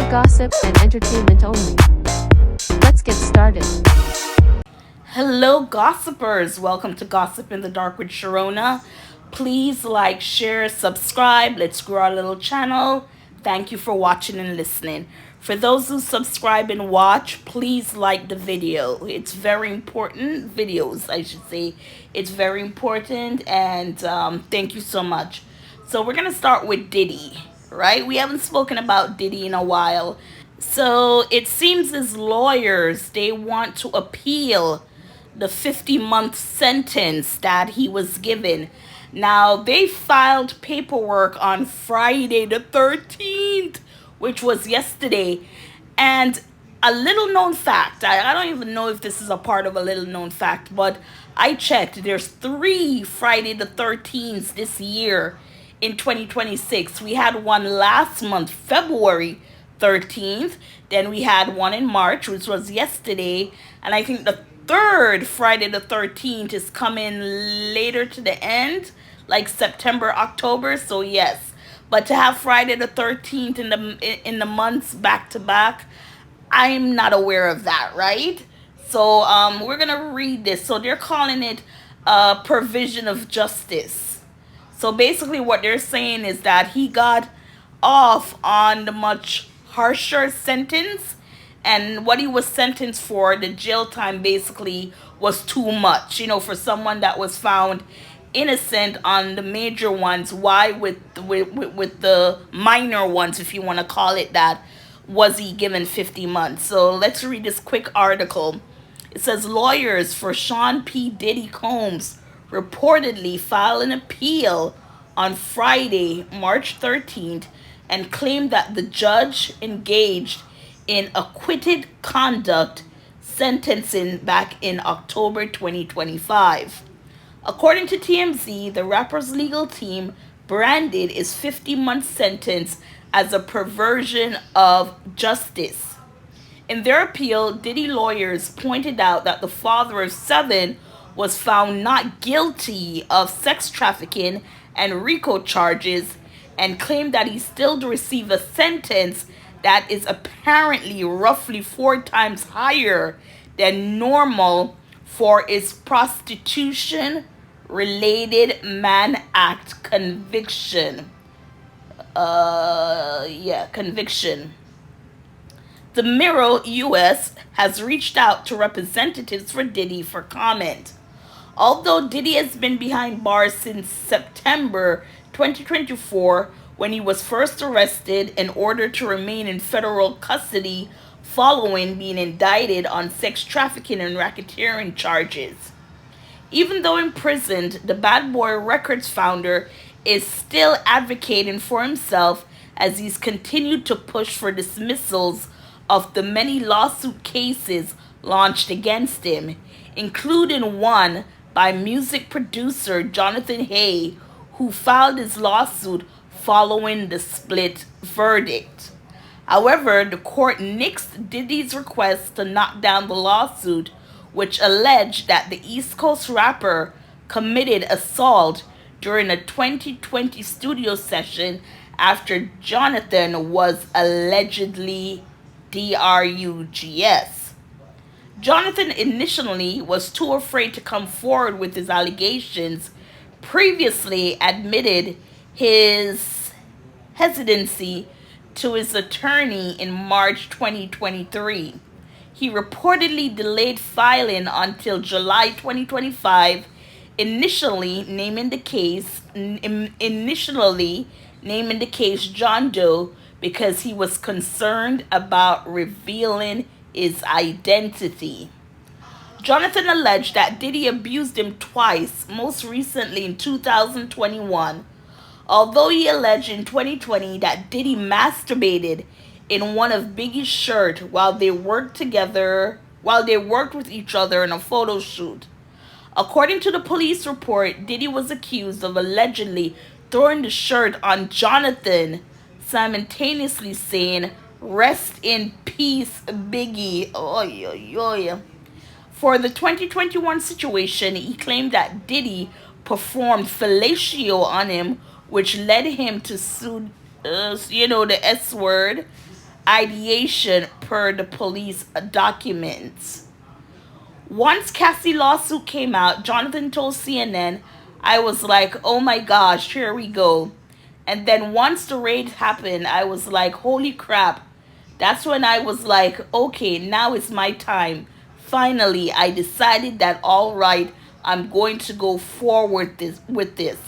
gossip and entertainment only. Let's get started. Hello, gossipers. Welcome to Gossip in the Dark with Sharona. Please like, share, subscribe. Let's grow our little channel. Thank you for watching and listening. For those who subscribe and watch, please like the video. It's very important. Videos, I should say. It's very important, and thank you so much. So we're going to start with Diddy, right? We haven't spoken about Diddy in a while. So it seems his lawyers, they want to appeal the 50-month sentence that he was given. Now, they filed paperwork on Friday the 13th, which was yesterday. And a little known fact, I don't even know if this is a part of a little known fact, but I checked. There's 3 Friday the 13th this year in 2026. We had one last month, February 13th. Then we had one in March, which was yesterday. And I think the third Friday the 13th is coming later to the end, like September, October. So yes, but to have Friday the 13th in the months back to back, I'm not aware of that, right? So we're gonna read this. So they're calling it provision of justice. So basically what they're saying is that he got off on the much harsher sentence, and what he was sentenced for, the jail time basically was too much, for someone that was found innocent on the major ones. Why with the minor ones, if you want to call it that, was he given 50 months? So let's read this quick article. It says lawyers for Sean P. Diddy Combs reportedly filed an appeal on Friday, March 13th, and claimed that the judge engaged in acquitted conduct sentencing back in October 2025. According to TMZ, the rapper's legal team branded his 50-month sentence as a perversion of justice. In their appeal, Diddy lawyers pointed out that the father of 7 was found not guilty of sex trafficking and RICO charges, and claimed that he still received a sentence that is apparently roughly 4 times higher than normal for his prostitution-related Mann Act conviction. Conviction. The Mirror US has reached out to representatives for Diddy for comment. Although Diddy has been behind bars since September 2024, when he was first arrested in order to remain in federal custody following being indicted on sex trafficking and racketeering charges. Even though imprisoned, the Bad Boy Records founder is still advocating for himself as he's continued to push for dismissals of the many lawsuit cases launched against him, including one by music producer Jonathan Hay, who filed his lawsuit following the split verdict. However, the court nixed Diddy's request to knock down the lawsuit, which alleged that the East Coast rapper committed assault during a 2020 studio session after Jonathan was allegedly drugs. Jonathan initially was too afraid to come forward with his allegations, previously admitted his hesitancy to his attorney in March 2023. He reportedly delayed filing until July 2025, initially naming the case John Doe because he was concerned about revealing his identity. Jonathan alleged that Diddy abused him twice, most recently in 2021. Although he alleged in 2020 that Diddy masturbated in one of Biggie's shirts while they worked with each other in a photo shoot. According to the police report, Diddy was accused of allegedly throwing the shirt on Jonathan, simultaneously saying, "Rest in peace, Biggie." Oy, oy, oy. For the 2021 situation, he claimed that Diddy performed fellatio on him, which led him to sue, the S word, ideation per the police documents. Once Cassie lawsuit came out, Jonathan told CNN, I was like, oh my gosh, here we go. And then once the raid happened, I was like, holy crap. That's when I was like, okay, now it's my time. Finally, I decided that all right, I'm going to go forward with this.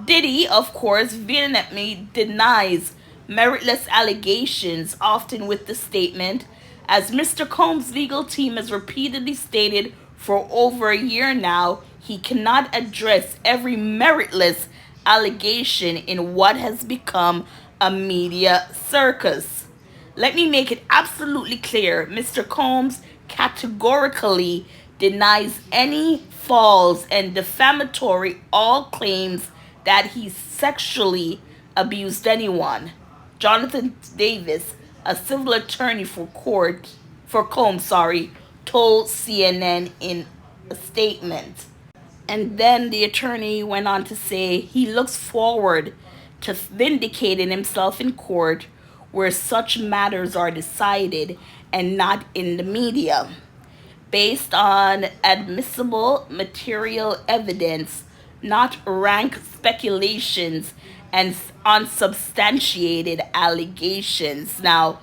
Diddy, of course, vehemently denies meritless allegations, often with the statement, as Mr. Combs' legal team has repeatedly stated for over a year now, he cannot address every meritless allegation in what has become a media circus. Let me make it absolutely clear, Mr. Combs categorically denies any false and defamatory all claims that he sexually abused anyone. Jonathan Davis, a civil attorney for Combs, told CNN in a statement. And then the attorney went on to say he looks forward to vindicating himself in court where such matters are decided and not in the media, based on admissible material evidence, not rank speculations and unsubstantiated allegations. Now,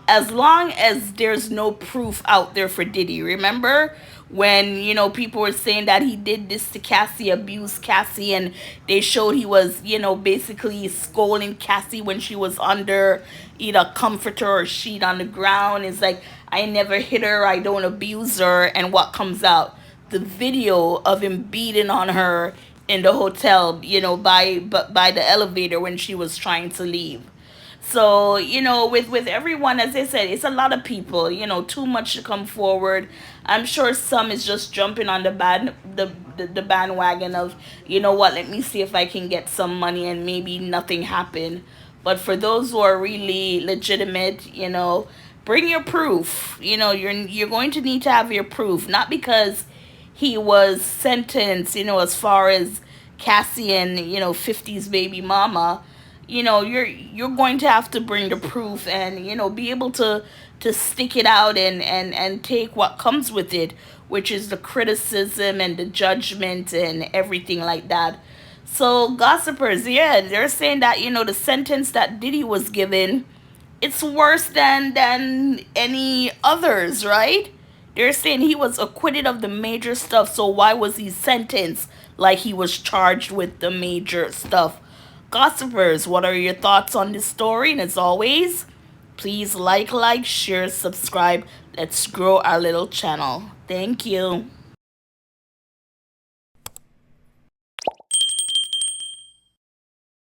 as long as there's no proof out there for Diddy, remember when people were saying that he did this to Cassie, abused Cassie, and they showed he was basically scolding Cassie when she was under either comforter or sheet on the ground. It's like, I never hit her, I don't abuse her. And what comes out? The video of him beating on her in the hotel, by the elevator when she was trying to leave. So, with everyone, as I said, it's a lot of people, too much to come forward. I'm sure some is just jumping on the bandwagon of, what, let me see if I can get some money, and maybe nothing happened. But for those who are really legitimate, bring your proof. You're going to need to have your proof, not because he was sentenced, as far as Cassie and 50's baby mama. You're going to have to bring the proof, and be able to stick it out and take what comes with it, which is the criticism and the judgment and everything like that. So gossipers, yeah, they're saying that the sentence that Diddy was given, it's worse than any others, right? They're saying he was acquitted of the major stuff, so why was he sentenced like he was charged with the major stuff? Gossipers, what are your thoughts on this story? And as always, please like, share, subscribe. Let's grow our little channel. Thank you.